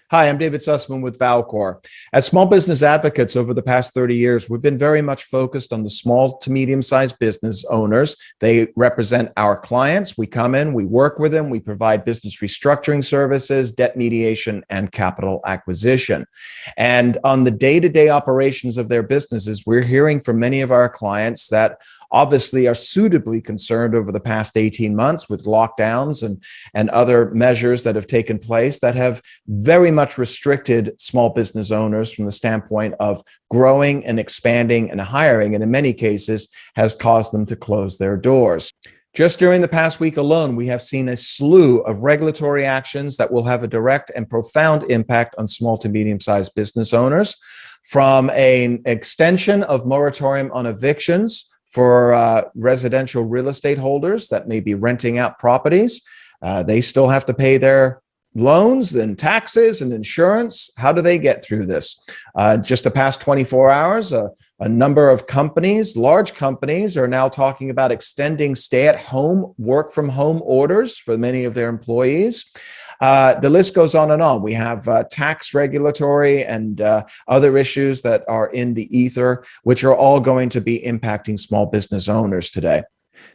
Hi, I'm David Sussman with Valcor. As small business advocates over the past 30 years, we've been very much focused on the small to medium-sized business owners. They represent our clients. We come in, we work with them, we provide business restructuring services, debt mediation, and capital acquisition. And on the day-to-day operations of their businesses, we're hearing from many of our clients that obviously are suitably concerned over the past 18 months with lockdowns and other measures that have taken place that have very much restricted small business owners from the standpoint of growing and expanding and hiring, and in many cases has caused them to close their doors. Just during the past week alone, we have seen a slew of regulatory actions that will have a direct and profound impact on small to medium-sized business owners, from an extension of moratorium on evictions for residential real estate holders that may be renting out properties. They still have to pay their loans and taxes and insurance. How do they get through this? Just the past 24 hours, a number of companies, large companies, are now talking about extending stay-at-home, work-from-home orders for many of their employees. The list goes on and on. We have tax regulatory and other issues that are in the ether, which are all going to be impacting small business owners today.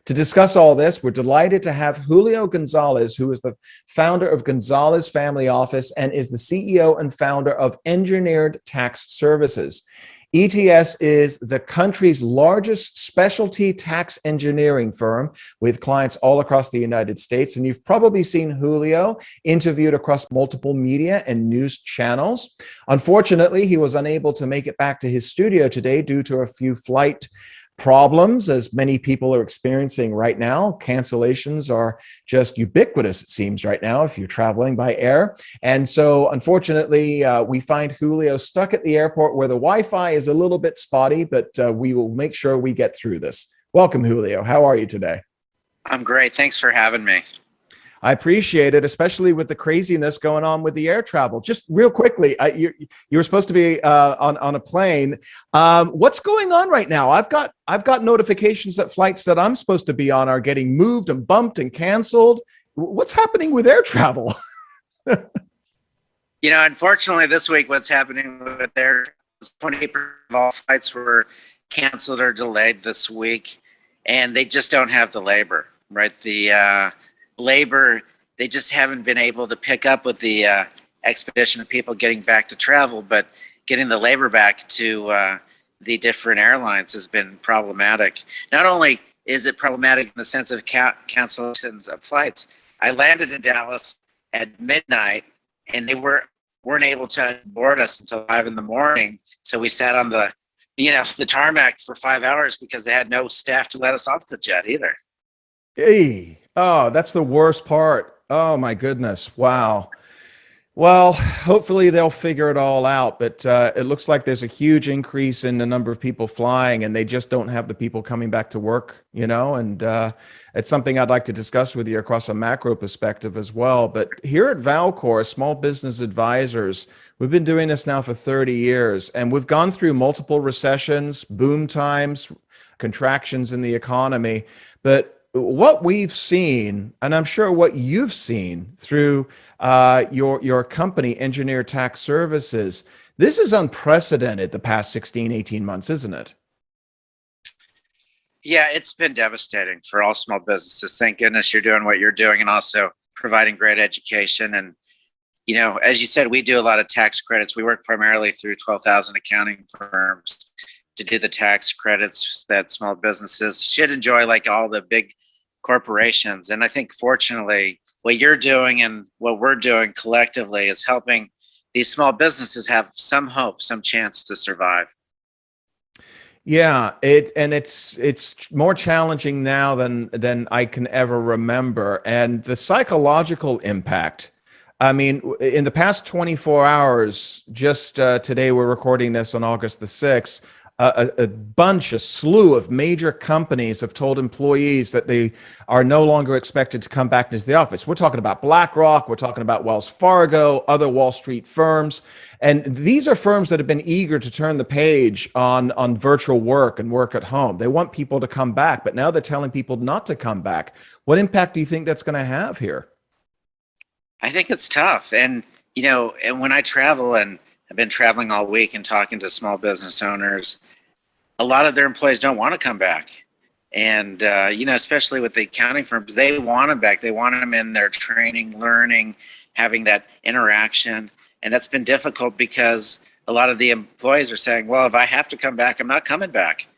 To discuss all this, we're delighted to have Julio Gonzalez, who is the founder of Gonzalez Family Office and is the CEO and founder of Engineered Tax Services. ETS is the country's largest specialty tax engineering firm with clients all across the United States. And you've probably seen Julio interviewed across multiple media and news channels. Unfortunately, he was unable to make it back to his studio today due to a few flight problems, as many people are experiencing right now. Cancellations are just ubiquitous, it seems, right now, if you're traveling by air. And so, unfortunately, we find Julio stuck at the airport where the Wi-Fi is a little bit spotty, but we will make sure we get through this. Welcome, Julio. How are you today? I'm great. Thanks for having me. I appreciate it, especially with the craziness going on with the air travel. Just real quickly, you were supposed to be on a plane. What's going on right now? I've got notifications that flights that I'm supposed to be on are getting moved and bumped and canceled. What's happening with air travel? Unfortunately, this week, what's happening with air, 20% of all flights were canceled or delayed this week, and they just don't have the labor, right? The labor, they just haven't been able to pick up with the expedition of people getting back to travel, but getting the labor back to the different airlines has been problematic. Not only is it problematic in the sense of cancellations of flights, I landed in Dallas at midnight and they weren't able to board us until 5 in the morning. So we sat on the tarmac for 5 hours because they had no staff to let us off the jet either. Hey, oh, that's the worst part. Oh my goodness. Wow. Well, hopefully they'll figure it all out, but it looks like there's a huge increase in the number of people flying and they just don't have the people coming back to work, and it's something I'd like to discuss with you across a macro perspective as well. But here at Valcor, Small Business Advisors, we've been doing this now for 30 years and we've gone through multiple recessions, boom times, contractions in the economy, but what we've seen, and I'm sure what you've seen through your company, Engineered Tax Services, this is unprecedented the past 16, 18 months, isn't it? Yeah, it's been devastating for all small businesses. Thank goodness you're doing what you're doing and also providing great education. And, as you said, we do a lot of tax credits. We work primarily through 12,000 accounting firms to do the tax credits that small businesses should enjoy, like all the big corporations. And I think, fortunately, what you're doing and what we're doing collectively is helping these small businesses have some hope, some chance to survive. Yeah, it's more challenging now than I can ever remember. And the psychological impact, I mean, in the past 24 hours, just today we're recording this on August the 6th, a slew of major companies have told employees that they are no longer expected to come back into the office. We're talking about BlackRock, we're talking about Wells Fargo, other Wall Street firms. And these are firms that have been eager to turn the page on virtual work and work at home. They want people to come back, but now they're telling people not to come back. What impact do you think that's going to have here? I think it's tough. And And when I travel, and I've been traveling all week and talking to small business owners, a lot of their employees don't want to come back. And, especially with the accounting firms, they want them back. They want them in their training, learning, having that interaction. And that's been difficult because a lot of the employees are saying, well, if I have to come back, I'm not coming back,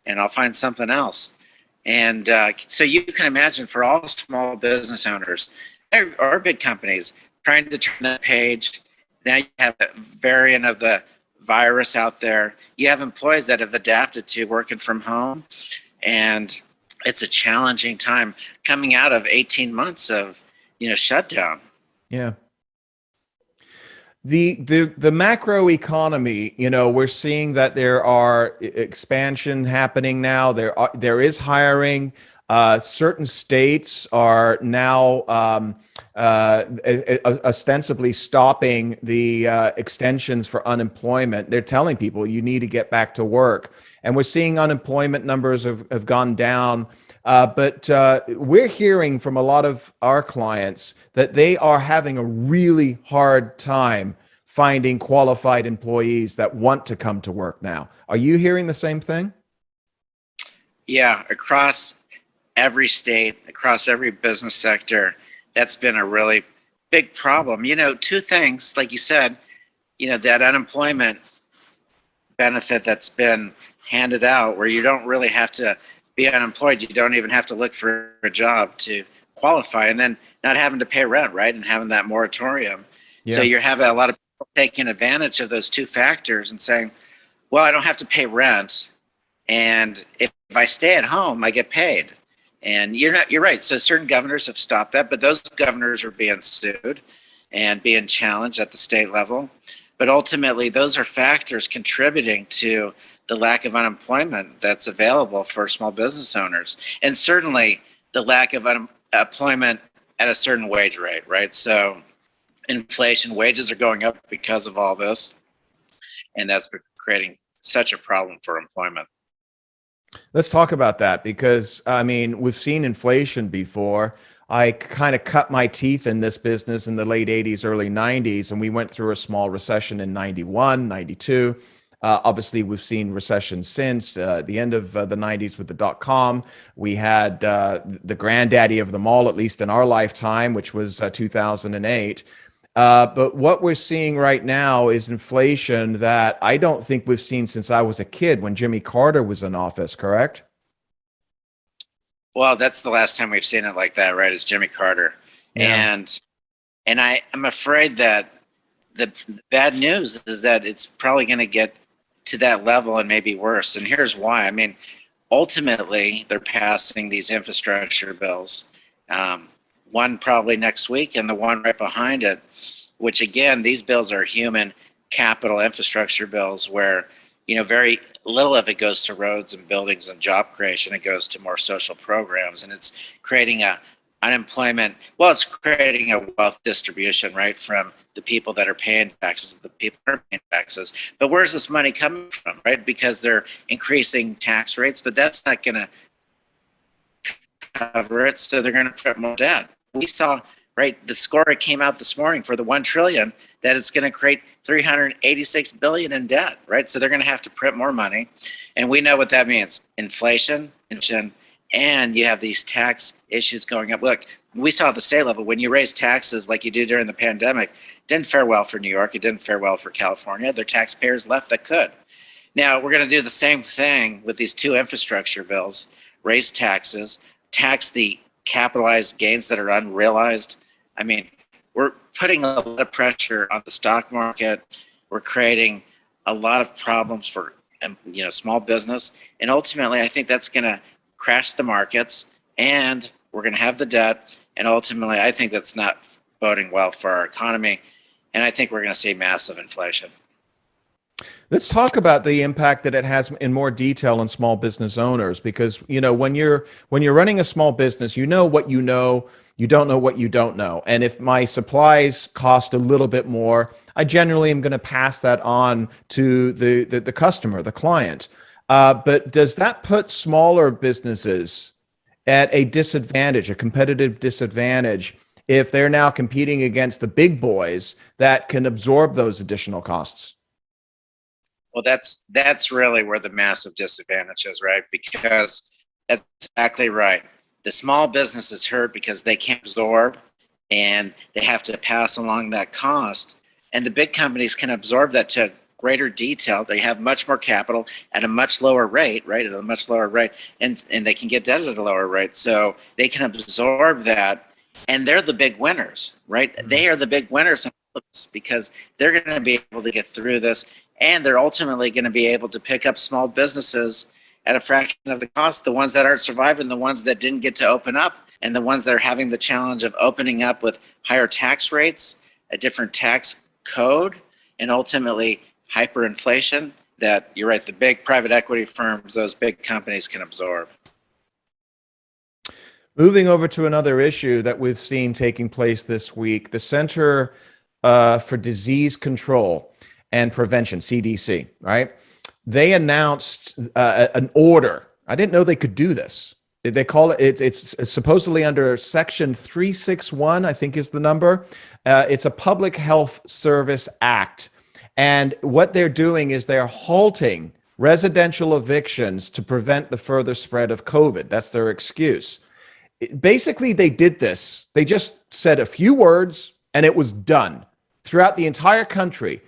and I'll find something else. And so you can imagine, for all small business owners or big companies trying to turn that page, now you have a variant of the virus out there. You have employees that have adapted to working from home, and it's a challenging time coming out of 18 months of shutdown. Yeah. The macro economy, we're seeing that there are expansion happening now. There is hiring. Certain states are now ostensibly stopping the extensions for unemployment. They're telling people you need to get back to work, and we're seeing unemployment numbers have gone down. But we're hearing from a lot of our clients that they are having a really hard time finding qualified employees that want to come to work now. Are you hearing the same thing? Yeah, across every state, across every business sector, that's been a really big problem. Two things, like you said, that unemployment benefit that's been handed out, where you don't really have to be unemployed. You don't even have to look for a job to qualify, and then not having to pay rent, right? And having that moratorium. Yeah. So you're having a lot of people taking advantage of those two factors and saying, well, I don't have to pay rent, and if I stay at home, I get paid. And you're right. So certain governors have stopped that, but those governors are being sued and being challenged at the state level. But ultimately, those are factors contributing to the lack of unemployment that's available for small business owners. And certainly the lack of employment at a certain wage rate, right? So inflation, wages are going up because of all this. And that's creating such a problem for employment. Let's talk about that, because we've seen inflation before. I kind of cut my teeth in this business in the late 80s, early 90s, and we went through a small recession in 91, 92. Obviously, we've seen recessions since the end of the 90s with the dot-com. We had the granddaddy of them all, at least in our lifetime, which was 2008. But what we're seeing right now is inflation that I don't think we've seen since I was a kid, when Jimmy Carter was in office, correct? Well, that's the last time we've seen it like that, right? Is Jimmy Carter. Yeah. And I'm afraid that the bad news is that it's probably going to get to that level and maybe worse. And here's why. Ultimately, they're passing these infrastructure bills. One probably next week, and the one right behind it, which again, these bills are human capital infrastructure bills where, very little of it goes to roads and buildings and job creation. It goes to more social programs, and it's creating it's creating a wealth distribution, right, from the people that are paying taxes, the people that are paying taxes. But where's this money coming from, right? Because they're increasing tax rates, but that's not going to cover it, so they're going to print more debt. We saw, right, the score came out this morning for the 1 trillion that it's going to create 386 billion in debt, right? So they're going to have to print more money, and we know what that means: inflation, and you have these tax issues going up. Look, we saw at the state level, when you raise taxes like you do during the pandemic, it didn't fare well for New York, it didn't fare well for California. There are taxpayers left that could. Now we're going to do the same thing with these two infrastructure bills: raise taxes, tax the capitalized gains that are unrealized. We're putting a lot of pressure on the stock market. We're creating a lot of problems for small business, and ultimately, I think that's going to crash the markets, and we're going to have the debt. And ultimately, I think that's not boding well for our economy, and I think we're going to see massive inflation. Let's talk about the impact that it has in more detail on small business owners, because when you're running a small business, you know what you know, you don't know what you don't know. And if my supplies cost a little bit more, I generally am going to pass that on to the customer, the client. But does that put smaller businesses at a disadvantage, a competitive disadvantage, if they're now competing against the big boys that can absorb those additional costs? Well, that's really where the massive disadvantage is, right? Because that's exactly right. The small business is hurt because they can't absorb and they have to pass along that cost. And the big companies can absorb that to greater detail. They have much more capital at a much lower rate, right? At a much lower rate, and they can get debt at a lower rate. So they can absorb that, and they're the big winners, right? They are the big winners in this because they're going to be able to get through this, and they're ultimately going to be able to pick up small businesses at a fraction of the cost, the ones that aren't surviving, the ones that didn't get to open up, and the ones that are having the challenge of opening up with higher tax rates, a different tax code, and ultimately hyperinflation that, you're right, the big private equity firms, those big companies can absorb. Moving over to another issue that we've seen taking place this week, the Center for Disease Control and Prevention, CDC, right? They announced an order. I didn't know they could do this. They call it, it's supposedly under Section 361, I think is the number. It's a Public Health Service Act. And what they're doing is they're halting residential evictions to prevent the further spread of COVID. That's their excuse. Basically, they did this. They just said a few words and it was done throughout the entire country.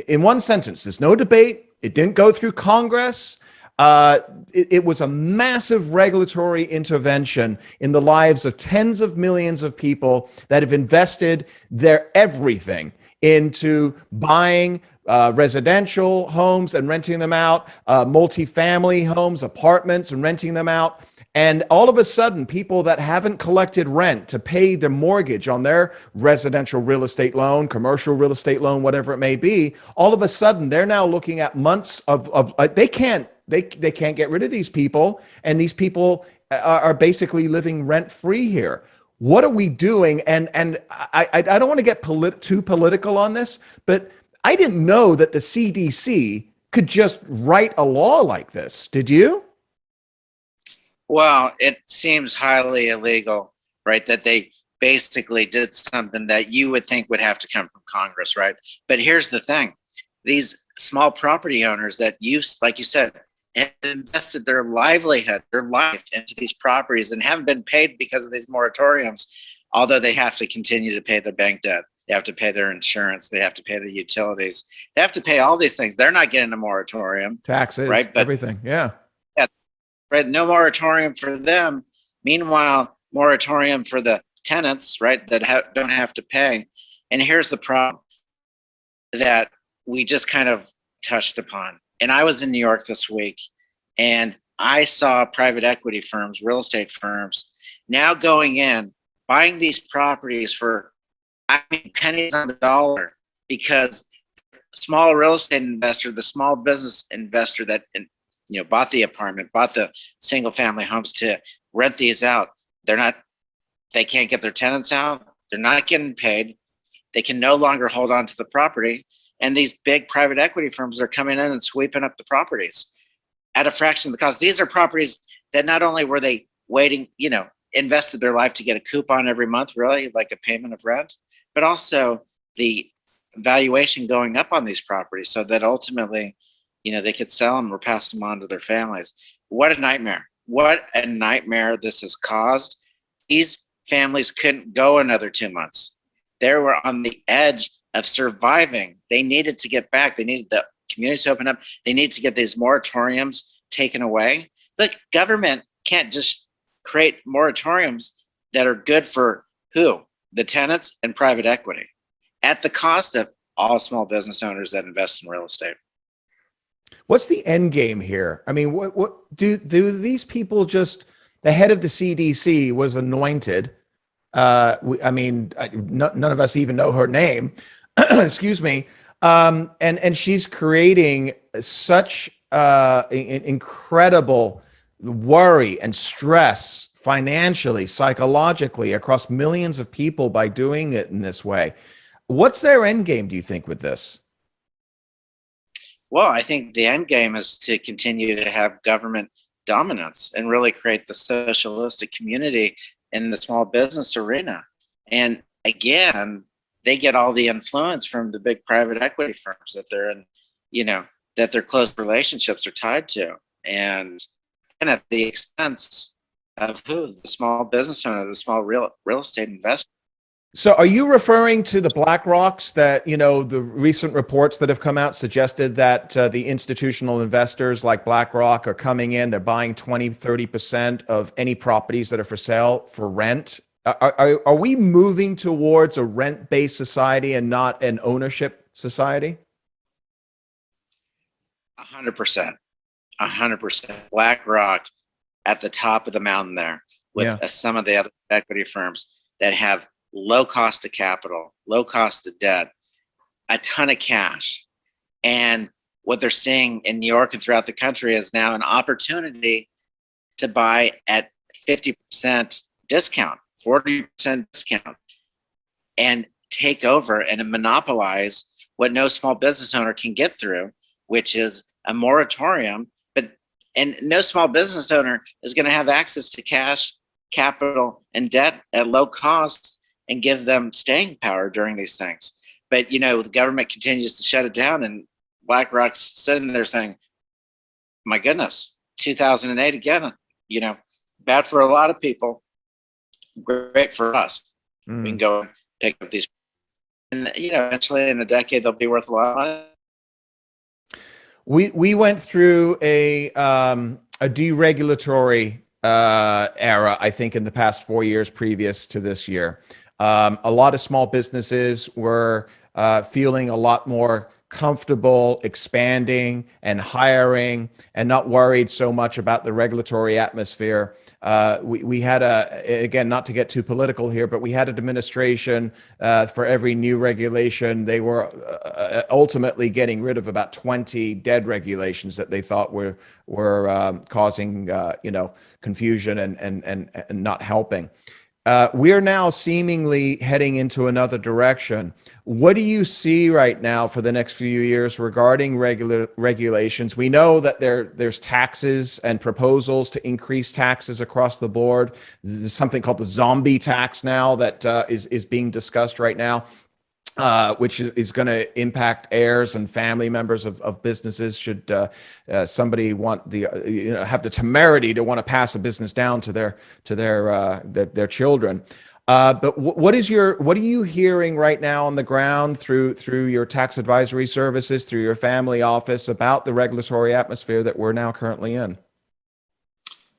In one sentence, there's no debate. It didn't go through Congress. It was a massive regulatory intervention in the lives of tens of millions of people that have invested their everything into buying residential homes and renting them out, multifamily homes, apartments and renting them out. And all of a sudden, people that haven't collected rent to pay their mortgage on their residential real estate loan, commercial real estate loan, whatever it may be, all of a sudden they're now looking at months of they can't get rid of these people, and these people are basically living rent free here. What are we doing? And I don't want to get too political on this, but I didn't know that the CDC could just write a law like this. Did you? Well, it seems highly illegal, right? That they basically did something that you would think would have to come from Congress, right? But here's the thing. These small property owners that like you said, have invested their livelihood, their life into these properties and haven't been paid because of these moratoriums, although they have to continue to pay their bank debt. They have to pay their insurance. They have to pay the utilities. They have to pay all these things. They're not getting a moratorium. Taxes, right? But everything. Yeah. Right. No moratorium for them. Meanwhile, moratorium for the tenants, right, that don't have to pay. And here's the problem that we just kind of touched upon. And I was in New York this week, and I saw private equity firms, real estate firms, now going in, buying these properties for, I mean, pennies on the dollar, because small real estate investor, the small business investor that bought the apartment, bought the single family homes to rent these out. They can't get their tenants out. They're not getting paid. They can no longer hold on to the property. And these big private equity firms are coming in and sweeping up the properties at a fraction of the cost. These are properties that not only were they waiting, invested their life to get a coupon every month, really, like a payment of rent, but also the valuation going up on these properties so that ultimately, they could sell them or pass them on to their families. What a nightmare. What a nightmare this has caused. These families couldn't go another 2 months. They were on the edge of surviving. They needed to get back. They needed the community to open up. They need to get these moratoriums taken away. The government can't just create moratoriums that are good for who? The tenants and private equity at the cost of all small business owners that invest in real estate. What's the end game here? I mean, what do these people just, the head of the CDC was anointed. None of us even know her name. Excuse me. And she's creating such incredible worry and stress financially, psychologically across millions of people by doing it in this way. What's their end game, do you think, with this? Well, I think the end game is to continue to have government dominance and really create the socialistic community in the small business arena. And again, they get all the influence from the big private equity firms that they're in, that their close relationships are tied to. And at the expense of who? The small business owner, the small real estate investor. So are you referring to the BlackRocks that, the recent reports that have come out suggested that the institutional investors like BlackRock are coming in, they're buying 20-30% of any properties that are for sale for rent? Are we moving towards a rent-based society and not an ownership society? 100%. 100%. BlackRock at the top of the mountain there with some of the other equity firms that have low cost of capital, low cost of debt, a ton of cash. And what they're seeing in New York and throughout the country is now an opportunity to buy at 50% discount, 40% discount, and take over and monopolize what no small business owner can get through, which is a moratorium. And no small business owner is going to have access to cash, capital, and debt at low cost and give them staying power during these things. But, the government continues to shut it down, and BlackRock's sitting there saying, my goodness, 2008 again, bad for a lot of people, great for us. We can go and pick up these. And, eventually in a decade, they'll be worth a lot of money. We went through a deregulatory era, I think, in the past 4 years previous to this year. A lot of small businesses were feeling a lot more comfortable expanding and hiring and not worried so much about the regulatory atmosphere. We had again, not to get too political here, but we had an administration for every new regulation. They were ultimately getting rid of about 20 dead regulations that they thought were causing confusion and not helping. We're now seemingly heading into another direction. What do you see right now for the next few years regarding regulations? We know that there's taxes and proposals to increase taxes across the board. There's something called the zombie tax now that is being discussed right now. Which is going to impact heirs and family members of businesses should somebody want have the temerity to want to pass a business down to their children. But what are you hearing right now on the ground through your tax advisory services, through your family office about the regulatory atmosphere that we're now currently in?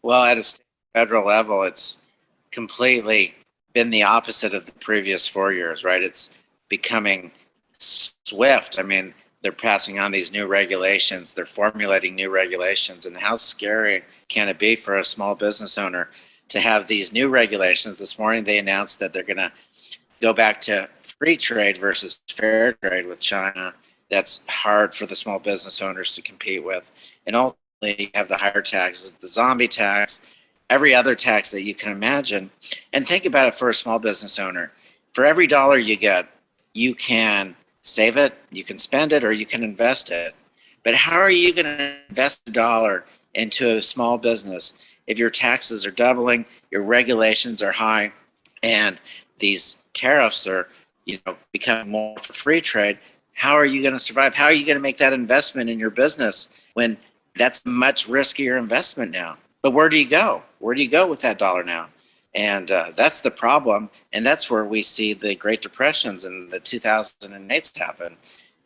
Well, at a state federal level, it's completely been the opposite of the previous 4 years, right? It's becoming swift. I mean, they're passing on these new regulations, they're formulating new regulations, and how scary can it be for a small business owner to have these new regulations? This morning they announced that they're going to go back to free trade versus fair trade with China. That's hard for the small business owners to compete with. And ultimately, you have the higher taxes, the zombie tax, every other tax that you can imagine. And think about it for a small business owner. For every dollar you get, you can save it, you can spend it, or you can invest it. But how are you going to invest a dollar into a small business if your taxes are doubling, your regulations are high, and these tariffs are, becoming more for free trade? How are you going to survive? How are you going to make that investment in your business when that's a much riskier investment now? But where do you go? Where do you go with that dollar now? And that's the problem. And that's where we see the Great Depressions and the 2008s happen,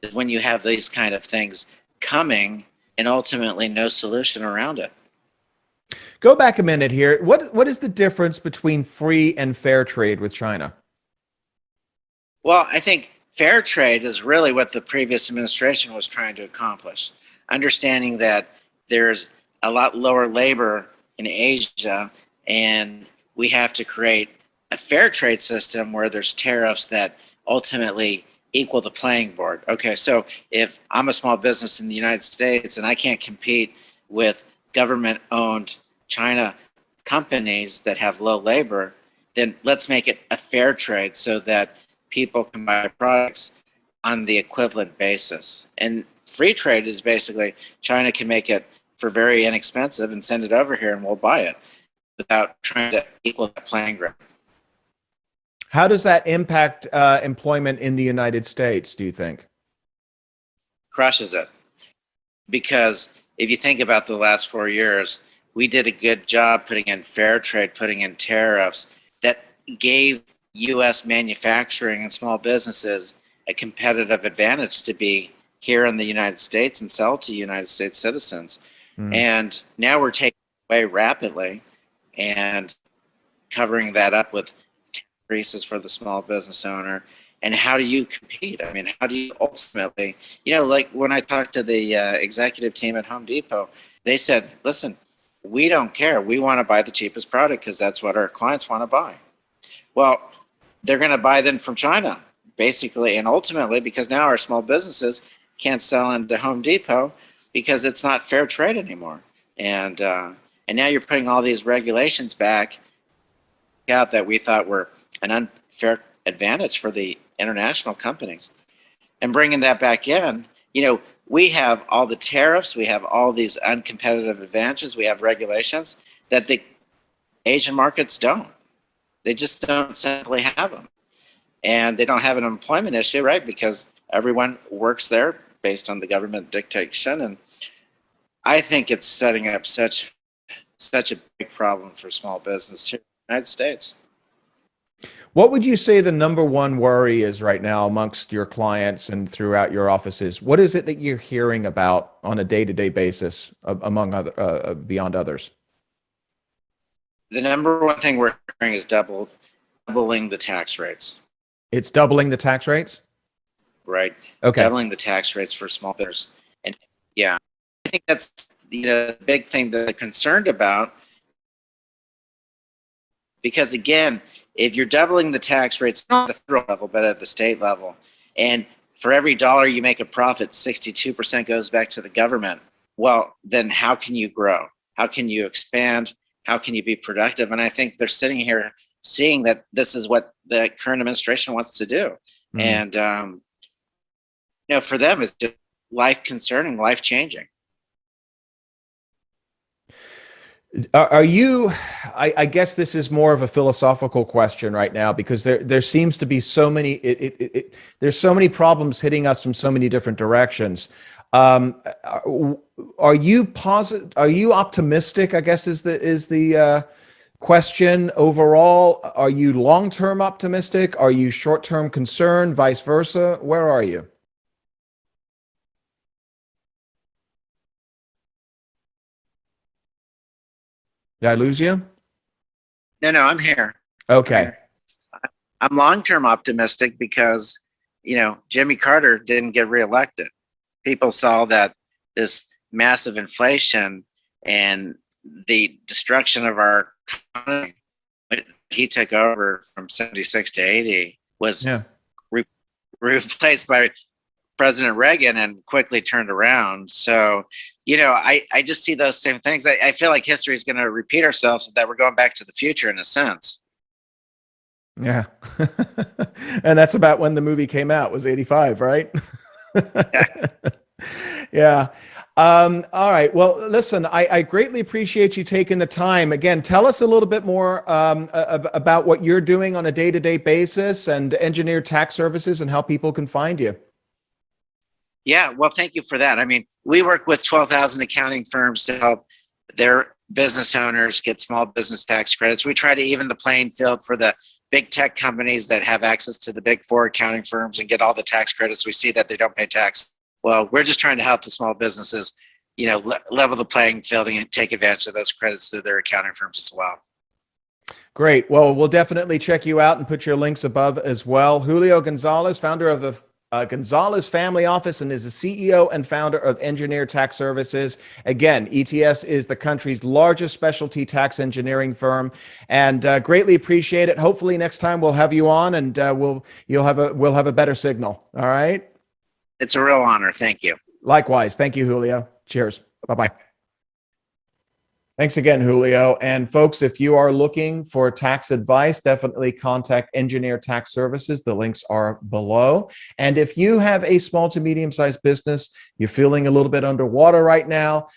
is when you have these kind of things coming and ultimately no solution around it. Go back a minute here. What is the difference between free and fair trade with China? Well, I think fair trade is really what the previous administration was trying to accomplish. Understanding that there's a lot lower labor in Asia, and we have to create a fair trade system where there's tariffs that ultimately equal the playing board. Okay, so if I'm a small business in the United States and I can't compete with government-owned China companies that have low labor, then let's make it a fair trade so that people can buy products on the equivalent basis. And free trade is basically China can make it for very inexpensive and send it over here and we'll buy it without trying to equal the playing ground. How does that impact employment in the United States, do you think? Crushes it. Because if you think about the last 4 years, we did a good job putting in fair trade, putting in tariffs that gave U.S. manufacturing and small businesses a competitive advantage to be here in the United States and sell to United States citizens. Mm. And now we're taking it away rapidly and covering that up with increases for the small business owner. And how do you compete? I mean, how do you ultimately, like when I talked to the executive team at Home Depot, they said, listen, we don't care. We want to buy the cheapest product because that's what our clients want to buy. Well, they're going to buy them from China, basically, and ultimately, because now our small businesses can't sell into Home Depot because it's not fair trade anymore. And now you're putting all these regulations back out that we thought were an unfair advantage for the international companies, and bringing that back in. We have all the tariffs, we have all these uncompetitive advantages, we have regulations that the Asian markets don't. They just don't simply have them, and they don't have an employment issue, right? Because everyone works there based on the government dictation. And I think it's setting up such a big problem for small business here in the United States. What would you say the number one worry is right now amongst your clients and throughout your offices? What is it that you're hearing about on a day-to-day basis among other beyond others? The number one thing we're hearing is doubling the tax rates. It's doubling the tax rates? Right. Okay. Doubling the tax rates for small business. And yeah, I think that's the big thing that they're concerned about. Because again, if you're doubling the tax rates, not at the federal level, but at the state level, and for every dollar you make a profit, 62% goes back to the government. Well, then how can you grow? How can you expand? How can you be productive? And I think they're sitting here seeing that this is what the current administration wants to do. Mm. And, for them, it's just life concerning, life changing. Are you, I guess this is more of a philosophical question right now, because there seems to be so many, there's so many problems hitting us from so many different directions. Are you positive? Are you optimistic, I guess is the question overall? Are you long-term optimistic? Are you short-term concerned, vice versa? Where are you? Did I lose you? No, I'm here. Okay. I'm long-term optimistic because, Jimmy Carter didn't get reelected. People saw that this massive inflation and the destruction of our economy, he took over from 76 to 80, was replaced by President Reagan and quickly turned around. So, I just see those same things. I feel like history is going to repeat ourselves, that we're going back to the future in a sense. Yeah. And that's about when the movie came out, was 85, right? Yeah. All right. Well, listen, I greatly appreciate you taking the time. Again, tell us a little bit more about what you're doing on a day-to-day basis and Engineer Tax Services and how people can find you. Yeah, well, thank you for that. I mean, we work with 12,000 accounting firms to help their business owners get small business tax credits. We try to even the playing field for the big tech companies that have access to the big four accounting firms and get all the tax credits. We see that they don't pay tax. Well, we're just trying to help the small businesses, level the playing field and take advantage of those credits through their accounting firms as well. Great. Well, we'll definitely check you out and put your links above as well. Julio Gonzalez, founder of the Gonzalez Family Office, and is the CEO and founder of Engineer Tax Services. Again, ETS is the country's largest specialty tax engineering firm, and greatly appreciate it. Hopefully next time we'll have you on, and we'll have a better signal. All right. It's a real honor. Thank you. Likewise. Thank you, Julio. Cheers. Bye-bye. Thanks again, Julio. And folks, if you are looking for tax advice, definitely contact Engineer Tax Services. The links are below. And if you have a small to medium-sized business, you're feeling a little bit underwater right now,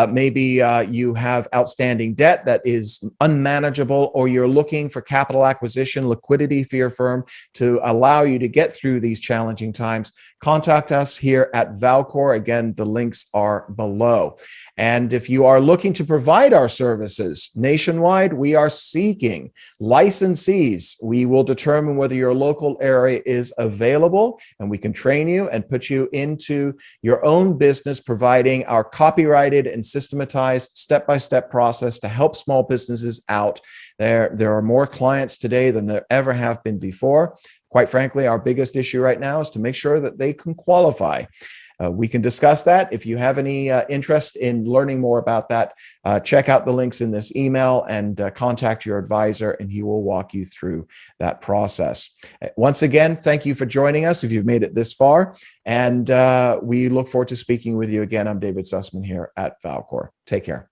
maybe you have outstanding debt that is unmanageable, or you're looking for capital acquisition, liquidity for your firm to allow you to get through these challenging times, contact us here at Valcor. Again, the links are below. And if you are looking to provide our services nationwide, we are seeking licensees. We will determine whether your local area is available, and we can train you and put you into your own business, providing our copyrighted and systematized step-by-step process to help small businesses out. There are more clients today than there ever have been before. Quite frankly, our biggest issue right now is to make sure that they can qualify. We can discuss that. If you have any interest in learning more about that, check out the links in this email and contact your advisor, and he will walk you through that process. Once again, thank you for joining us if you've made it this far, and we look forward to speaking with you again. I'm David Sussman here at Valcor. Take care.